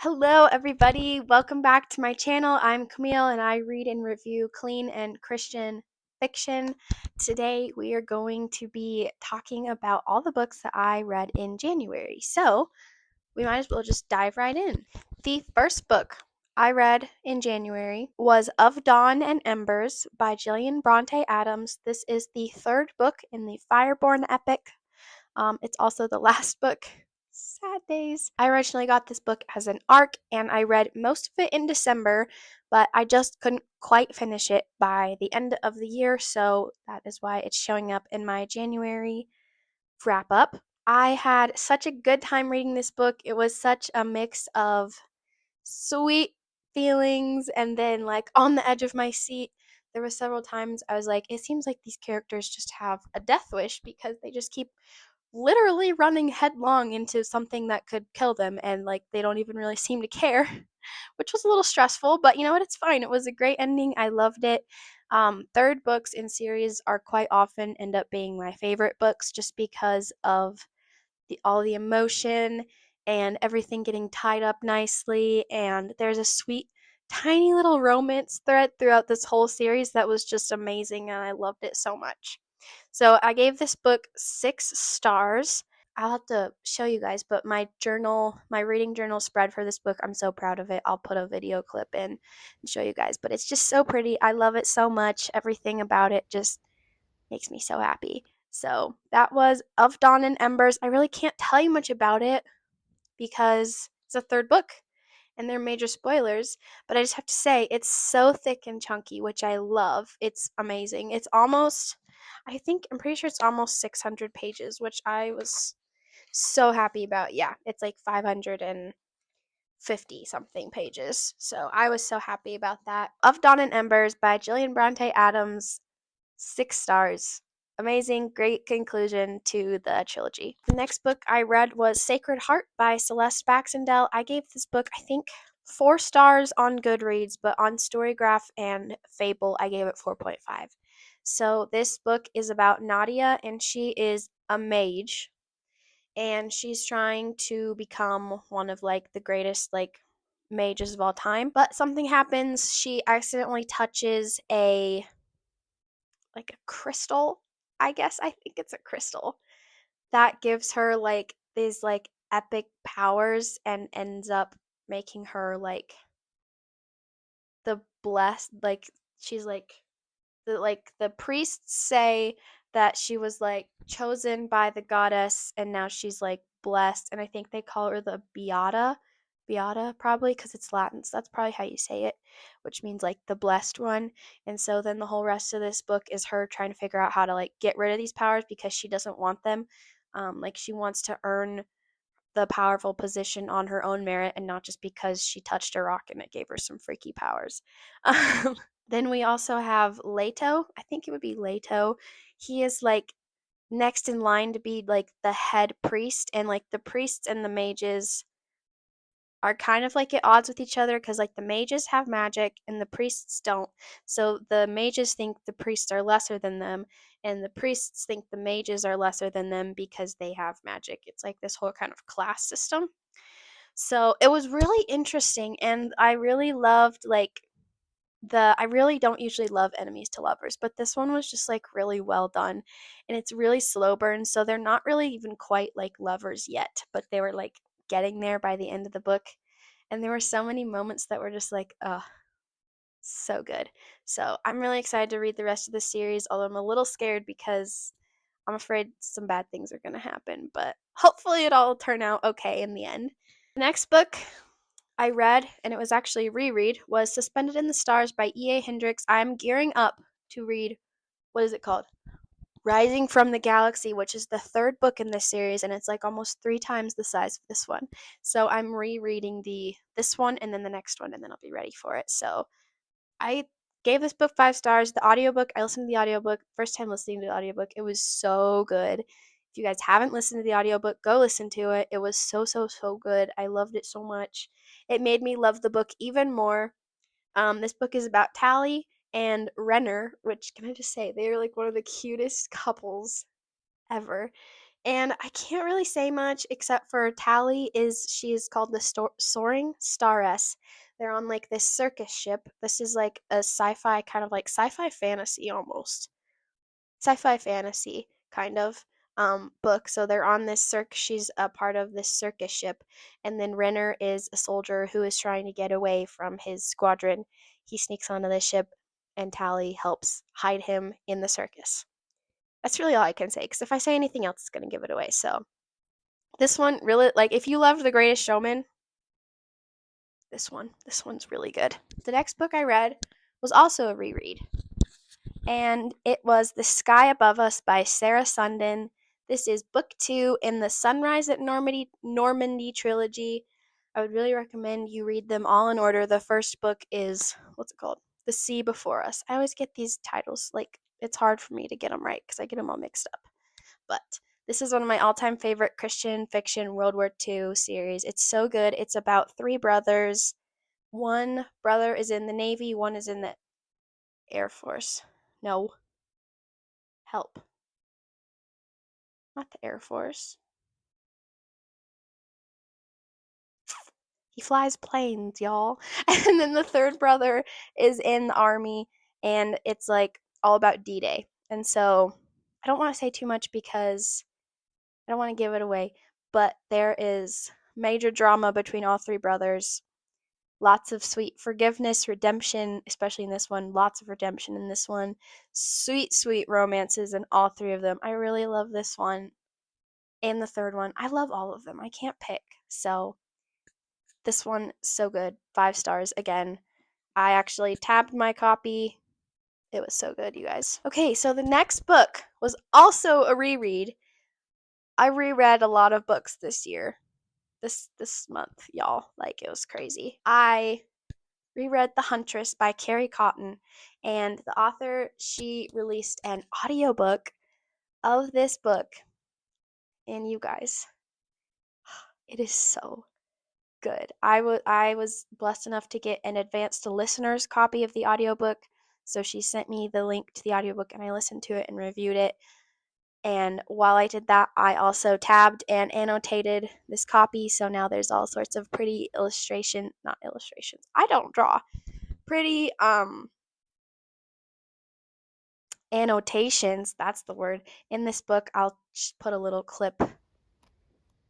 Hello, everybody. Welcome back to my channel. I'm Camille and I read and review clean and Christian fiction. Today, we are going to be talking about all the books that I read in January. So, we might as well just dive right in. The first book I read in January was Of Dawn and Embers by Gillian Bronte Adams. This is the third book in the Fireborn epic. It's also the last book. Sad days. I originally got this book as an ARC and I read most of it in December, but I just couldn't quite finish it by the end of the year, so that is why it's showing up in my January wrap up. I had such a good time reading this book. It was such a mix of sweet feelings and then like on the edge of my seat. There were several times I was like, it seems like these characters just have a death wish because they just keep literally running headlong into something that could kill them and like they don't even really seem to care, which was a little stressful, but you know what, it's fine. It was a great ending. I loved it. Third books in series are quite often end up being my favorite books just because of all the emotion and everything getting tied up nicely, and there's a sweet tiny little romance thread throughout this whole series that was just amazing and I loved it so much. So I gave this book 6 stars. I'll have to show you guys, but my reading journal spread for this book, I'm so proud of it. I'll put a video clip in and show you guys, but it's just so pretty. I love it so much. Everything about it just makes me so happy. So that was Of Dawn and Embers. I really can't tell you much about it because it's a third book and they're major spoilers, but I just have to say it's so thick and chunky, which I love. It's amazing. I'm pretty sure it's almost 600 pages, which I was so happy about. Yeah, it's like 550 something pages. So I was so happy about that. Of Dawn and Embers by Gillian Bronte Adams, 6 stars. Amazing, great conclusion to the trilogy. The next book I read was Sacred Heart by Celeste Baxendell. I gave this book, I think, 4 stars on Goodreads, but on Storygraph and Fable, I gave it 4.5. So this book is about Nadia, and she is a mage, and she's trying to become one of like the greatest like mages of all time. But something happens. She accidentally touches a crystal, I guess. I think it's a crystal that gives her like these like epic powers and ends up making her like the blessed, like she's like the priests say that she was like chosen by the goddess and now she's like blessed, and I think they call her the Beata probably because it's Latin, so that's probably how you say it, which means like the blessed one. And so then the whole rest of this book is her trying to figure out how to like get rid of these powers because she doesn't want them. Like she wants to earn the powerful position on her own merit and not just because she touched a rock and it gave her some freaky powers. Then we also have Leto. I think it would be Leto. He is like next in line to be like the head priest, and like the priests and the mages are kind of like at odds with each other because like the mages have magic and the priests don't. So the mages think the priests are lesser than them, and the priests think the mages are lesser than them because they have magic. It's like this whole kind of class system. So it was really interesting, and I really loved like I really don't usually love enemies to lovers, but this one was just like really well done, and it's really slow burn, so they're not really even quite like lovers yet, but they were like getting there by the end of the book. And there were so many moments that were just like, oh, so good. So I'm really excited to read the rest of the series, although I'm a little scared because I'm afraid some bad things are going to happen, but hopefully it all turn out okay in the end. The next book I read, and it was actually a reread, was Suspended in the Stars by E.A. Hendryx. I'm gearing up to read, what is it called? Rising from the Galaxy, which is the third book in this series, and it's like almost 3 times the size of this one. So I'm rereading this one and then the next one, and then I'll be ready for it. So I gave this book 5 stars. The audiobook, I listened to the audiobook, first time listening to the audiobook. It was so good. If you guys haven't listened to the audiobook, go listen to it. It was so, so, so good. I loved it so much. It made me love the book even more. This book is about Tally and Renner, which can I just say, they are like one of the cutest couples ever. And I can't really say much except for she is called the Soaring Staress. They're on like this circus ship. This is like a sci-fi kind of like sci-fi fantasy almost. Sci-fi fantasy kind of book. So they're on this she's a part of this circus ship, and then Renner is a soldier who is trying to get away from his squadron. He sneaks onto the ship and Tally helps hide him in the circus. That's really all I can say, because if I say anything else, it's going to give it away. So, this one really, like, if you loved The Greatest Showman, this one's really good. The next book I read was also a reread, and it was The Sky Above Us by Sarah Sundin. This is book 2 in the Sunrise at Normandy trilogy. I would really recommend you read them all in order. The first book is, what's it called? The Sea Before Us. I always get these titles, like, it's hard for me to get them right because I get them all mixed up. But this is one of my all-time favorite Christian fiction World War II series. It's so good. It's about 3 brothers. One brother is in the Navy, one is in the Air Force. No. Help. Not the Air Force. He flies planes, y'all. And then the third brother is in the Army, and it's like all about D-Day. And so I don't want to say too much because I don't want to give it away, but there is major drama between all 3 brothers. Lots of sweet forgiveness, redemption, especially in this one. Lots of redemption in this one. Sweet, sweet romances in all 3 of them. I really love this one and the third one. I love all of them. I can't pick. So this one, so good. 5 stars again. I actually tabbed my copy. It was so good, you guys. Okay, so the next book was also a reread. I reread a lot of books this year. This month, y'all. Like, it was crazy. I reread The Huntress by Carrie Cotten, and the author, she released an audiobook of this book. And you guys, it is so good. I was blessed enough to get an advanced listener's copy of the audiobook. So she sent me the link to the audiobook and I listened to it and reviewed it. And while I did that, I also tabbed and annotated this copy. So now there's all sorts of pretty not illustrations. I don't draw. Pretty annotations, that's the word, in this book. I'll just put a little clip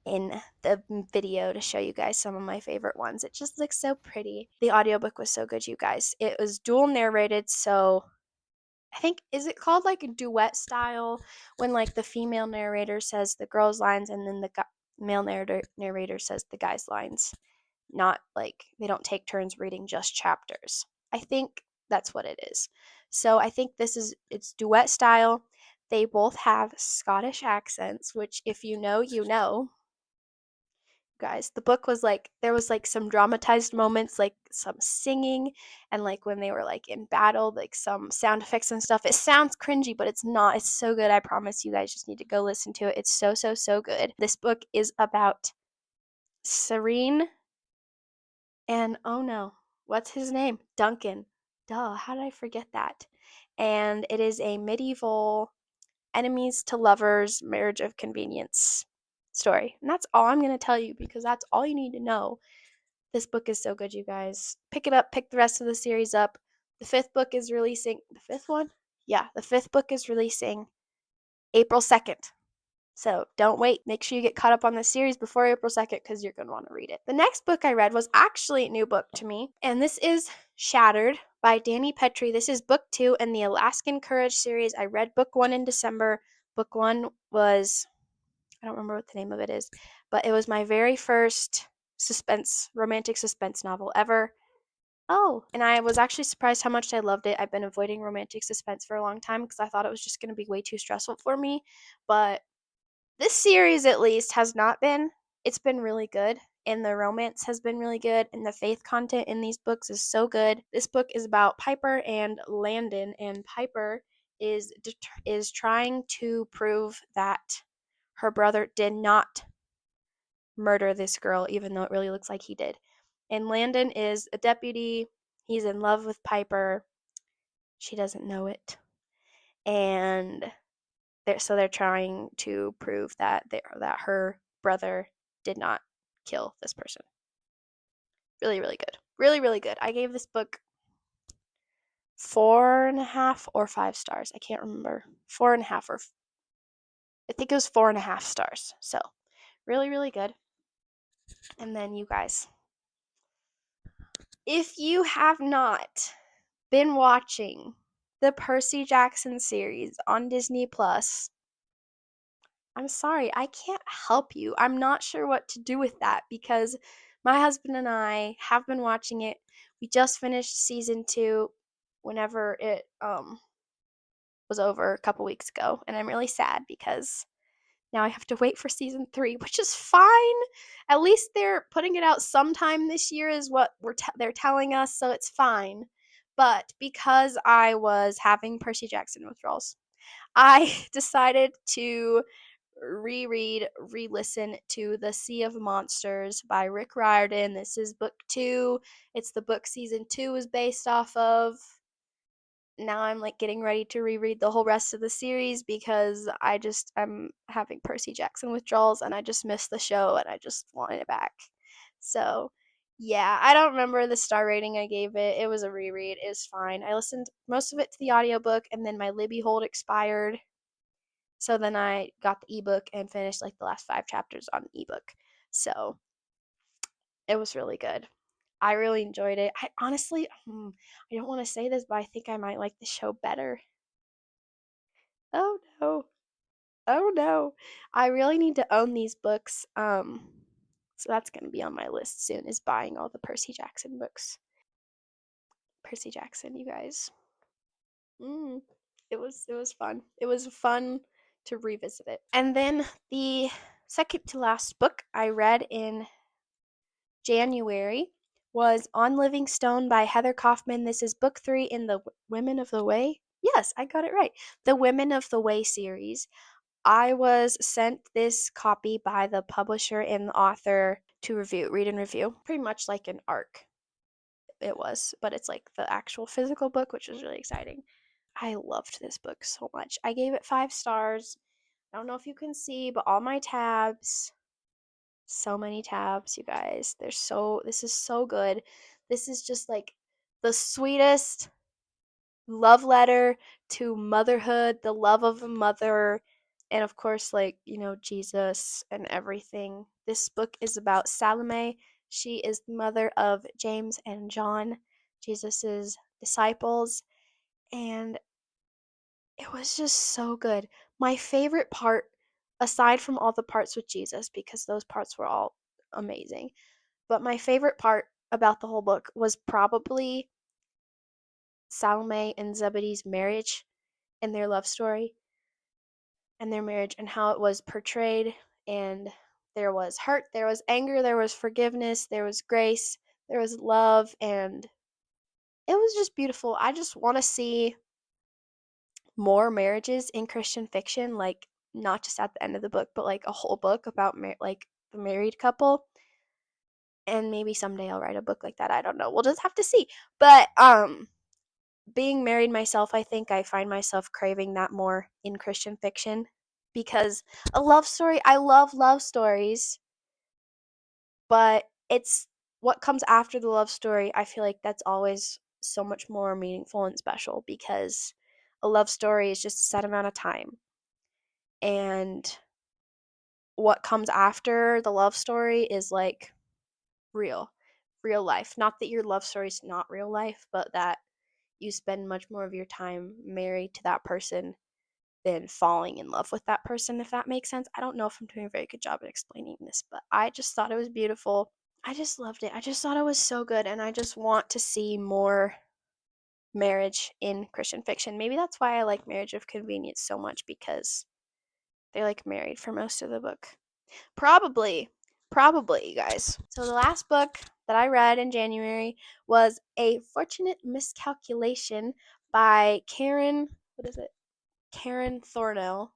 in the video to show you guys some of my favorite ones. It just looks so pretty. The audiobook was so good, you guys. It was dual narrated, so I think, is it called like a duet style when like the female narrator says the girl's lines and then the male narrator says the guy's lines? Not like they don't take turns reading just chapters. I think that's what it is. So I think it's duet style. They both have Scottish accents, which if you know, you know. Guys, the book was like, there was like some dramatized moments, like some singing, and like when they were like in battle, like some sound effects and stuff. It sounds cringy, but it's not. It's so good. I promise you guys just need to go listen to it. It's so, so, so good. This book is about Serene and, oh no, what's his name? Duncan. Duh, how did I forget that? And it is a medieval enemies to lovers marriage of convenience story. And that's all I'm going to tell you because that's all you need to know. This book is so good, you guys. Pick it up, pick the rest of the series up. The 5th book is releasing. The 5th one? Yeah, the 5th book is releasing April 2nd. So don't wait. Make sure you get caught up on the series before April 2nd because you're going to want to read it. The next book I read was actually a new book to me, and this is Shattered by Dani Pettrey. This is book 2 in the Alaskan Courage series. I read book 1 in December. Book 1 was, I don't remember what the name of it is, but it was my very first romantic suspense novel ever. Oh, and I was actually surprised how much I loved it. I've been avoiding romantic suspense for a long time because I thought it was just going to be way too stressful for me, but this series at least has not been. It's been really good, and the romance has been really good, and the faith content in these books is so good. This book is about Piper and Landon, and Piper is trying to prove that her brother did not murder this girl, even though it really looks like he did. And Landon is a deputy. He's in love with Piper. She doesn't know it. And they're trying to prove that her brother did not kill this person. Really, really good. Really, really good. I gave this book 4.5 or 5 stars. I can't remember. 4.5 or I think it was 4.5 stars. So really, really good. And then you guys, if you have not been watching the Percy Jackson series on Disney Plus, I'm sorry, I can't help you. I'm not sure what to do with that because my husband and I have been watching it. We just finished season 2 whenever it was over a couple weeks ago, and I'm really sad because now I have to wait for season 3, which is fine. At least they're putting it out sometime this year is what they're telling us, so it's fine. But because I was having Percy Jackson withdrawals, I decided to re-listen to The Sea of Monsters by Rick Riordan. This is book 2. It's the book season 2 is based off of. Now I'm like getting ready to reread the whole rest of the series because I'm having Percy Jackson withdrawals and I just missed the show and I just wanted it back. So yeah, I don't remember the star rating I gave it. It was a reread. It was fine. I listened most of it to the audiobook and then my Libby hold expired. So then I got the ebook and finished like the last 5 chapters on the ebook. So it was really good. I really enjoyed it. I honestly, I don't want to say this, but I think I might like the show better. Oh no. Oh no. I really need to own these books. So that's going to be on my list soon is buying all the Percy Jackson books. Percy Jackson, you guys. Mm, it was fun. It was fun to revisit it. And then the second to last book I read in January was On Living Stone by Heather Kaufman. This is book 3 in the Women of the Way. Yes, I got it right. The Women of the Way series. I was sent this copy by the publisher and the author to read and review. Pretty much like an arc it was, but it's like the actual physical book, which was really exciting. I loved this book so much. I gave it 5 stars. I don't know if you can see, but all my tabs, so many tabs, you guys. This is so good. This is just like the sweetest love letter to motherhood, the love of a mother, and of course, like, Jesus and everything. This book is about Salome. She is the mother of James and John, Jesus's disciples, and it was just so good. My favorite part, aside from all the parts with Jesus, because those parts were all amazing, but my favorite part about the whole book was probably Salome and Zebedee's marriage and their love story and their marriage and how it was portrayed. And there was hurt, there was anger, there was forgiveness, there was grace, there was love, and it was just beautiful. I just want to see more marriages in Christian fiction, like not just at the end of the book, but like a whole book about like the married couple. And maybe someday I'll write a book like that. I don't know. We'll just have to see. But being married myself, I think I find myself craving that more in Christian fiction because a love story, I love love stories, but it's what comes after the love story. I feel like that's always so much more meaningful and special because a love story is just a set amount of time. And what comes after the love story is like real, real life. Not that your love story is not real life, but that you spend much more of your time married to that person than falling in love with that person, if that makes sense. I don't know if I'm doing a very good job at explaining this, but I just thought it was beautiful. I just loved it. I just thought it was so good, and I just want to see more marriage in Christian fiction. Maybe that's why I like Marriage of Convenience so much, because they're like married for most of the book. Probably, you guys. So the last book that I read in January was A Fortunate Miscalculation by Karen Thornell,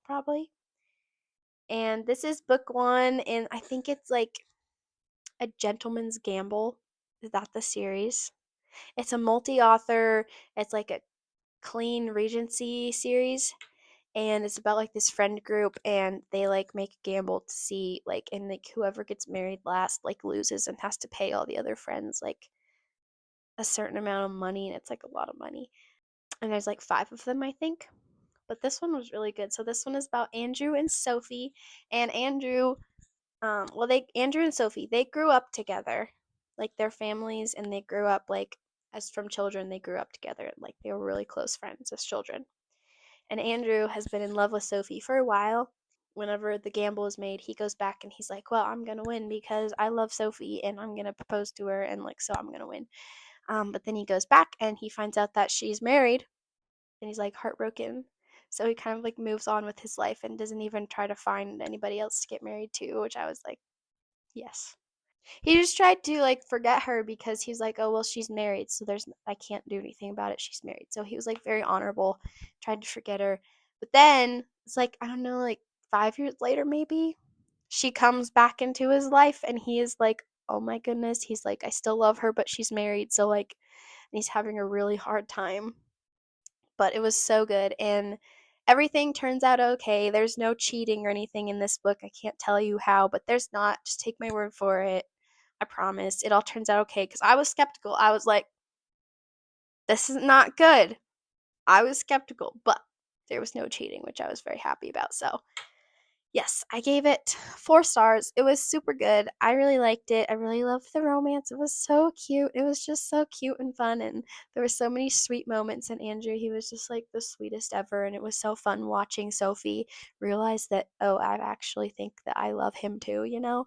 probably. And this is book 1, and I think it's like A Gentleman's Gamble. Is that the series? It's a multi-author, it's like a clean Regency series. and it's about like this friend group, and they like make a gamble to see like, and like whoever gets married last like loses and has to pay all the other friends like a certain amount of money, and it's like a lot of money. And there's like 5 of them, I think. But this one was really good. So this one is about Andrew and Sophie. And Andrew and Sophie, they grew up together, like their families, and they grew up like as from children. They grew up together, like they were really close friends as children. And Andrew has been in love with Sophie for a while. Whenever the gamble is made, he goes back and he's like, "Well, I'm gonna win because I love Sophie and I'm gonna propose to her, and like so I'm gonna win." But then he goes back and he finds out that she's married, and he's like heartbroken. So he kind of like moves on with his life and doesn't even try to find anybody else to get married to, which I was like, yes. He just tried to like forget her because he's like, oh well, she's married, so I can't do anything about it. She's married, so he was like very honorable, tried to forget her. But then it's like I don't know, like 5 years later maybe, she comes back into his life, and he is like, oh my goodness, he's like, I still love her, but she's married, so like, and he's having a really hard time. But it was so good, and everything turns out okay. There's no cheating or anything in this book. I can't tell you how, but there's not. Just take my word for it. I promise. It all turns out okay, because I was skeptical. I was like, this is not good. I was skeptical, but there was no cheating, which I was very happy about. So yes, I gave it 4 stars. It was super good. I really liked it. I really loved the romance. It was so cute. It was just so cute and fun, and there were so many sweet moments. And Andrew, he was just like the sweetest ever, and it was so fun watching Sophie realize that, oh, I actually think that I love him too, you know?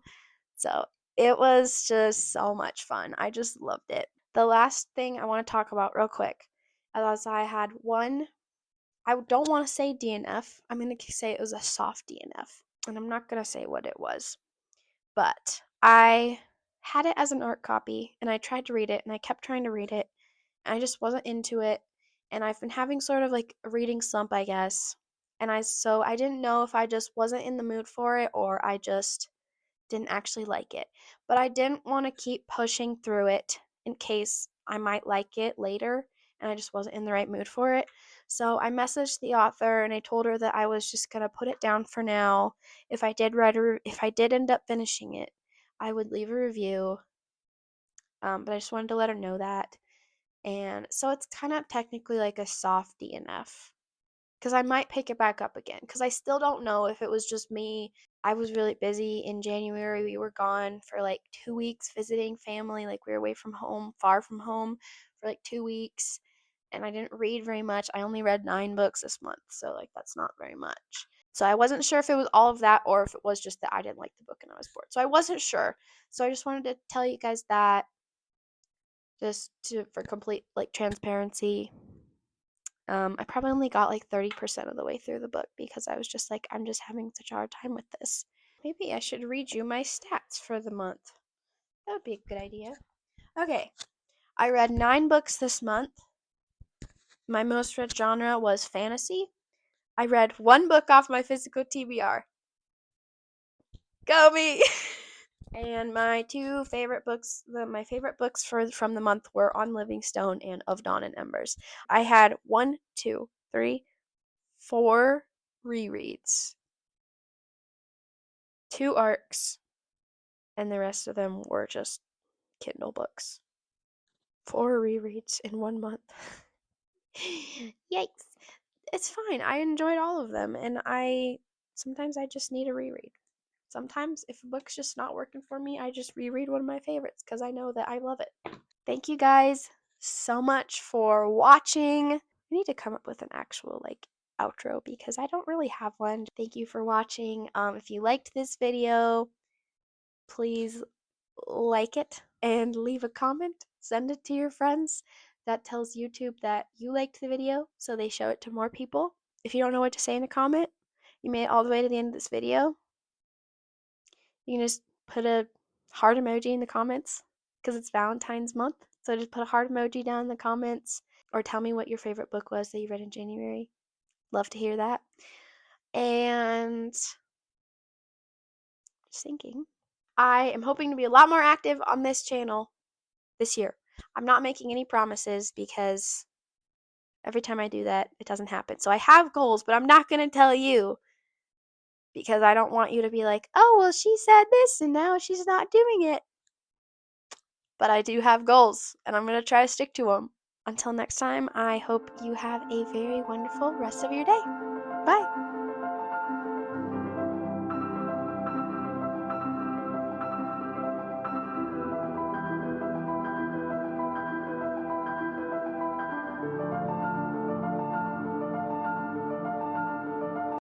So it was just so much fun. I just loved it. The last thing I want to talk about real quick, as I had one, I don't want to say DNF. I'm going to say it was a soft DNF. And I'm not going to say what it was. But I had it as an art copy, and I tried to read it, and I kept trying to read it, and I just wasn't into it. And I've been having sort of like a reading slump, I guess. So I didn't know if I just wasn't in the mood for it, or I just didn't actually like it. But I didn't want to keep pushing through it in case I might like it later, and I just wasn't in the right mood for it. So I messaged the author and I told her that I was just going to put it down for now. If I did end up finishing it, I would leave a review. But I just wanted to let her know that. And so it's kind of technically like a soft DNF, because I might pick it back up again, because I still don't know if it was just me. I was really busy in January. We were gone for like 2 weeks visiting family. Like, we were away from home, far from home, for like 2 weeks. And I didn't read very much. I only read 9 books this month. So, like, that's not very much. So, I wasn't sure if it was all of that or if it was just that I didn't like the book and I was bored. So, I wasn't sure. So, I just wanted to tell you guys that, for complete like transparency. I probably only got like 30% of the way through the book because I was just like, I'm just having such a hard time with this. Maybe I should read you my stats for the month. That would be a good idea. Okay, I read 9 books this month. My most read genre was fantasy. I read 1 book off my physical TBR. Go me! And my my favorite books from the month were On Livingstone and Of Dawn and Embers. I had 1, 2, 3, 4 rereads, 2 arcs, and the rest of them were just Kindle books. 4 rereads in 1 month. Yikes. It's fine. I enjoyed all of them, and sometimes I just need a reread. Sometimes if a book's just not working for me, I just reread one of my favorites because I know that I love it. Thank you guys so much for watching. I need to come up with an actual like outro because I don't really have one. Thank you for watching. If you liked this video, please like it and leave a comment. Send it to your friends. That tells YouTube that you liked the video, so they show it to more people. If you don't know what to say in a comment, you made it all the way to the end of this video, you can just put a heart emoji in the comments because it's Valentine's month. So just put a heart emoji down in the comments, or tell me what your favorite book was that you read in January. Love to hear that. And just thinking, I am hoping to be a lot more active on this channel this year. I'm not making any promises because Every time I do that, it doesn't happen. So I have goals, but I'm not going to tell you because I don't want you to be like, oh, well, she said this and now she's not doing it. But I do have goals, and I'm going to try to stick to them. Until next time, I hope you have a very wonderful rest of your day. Bye.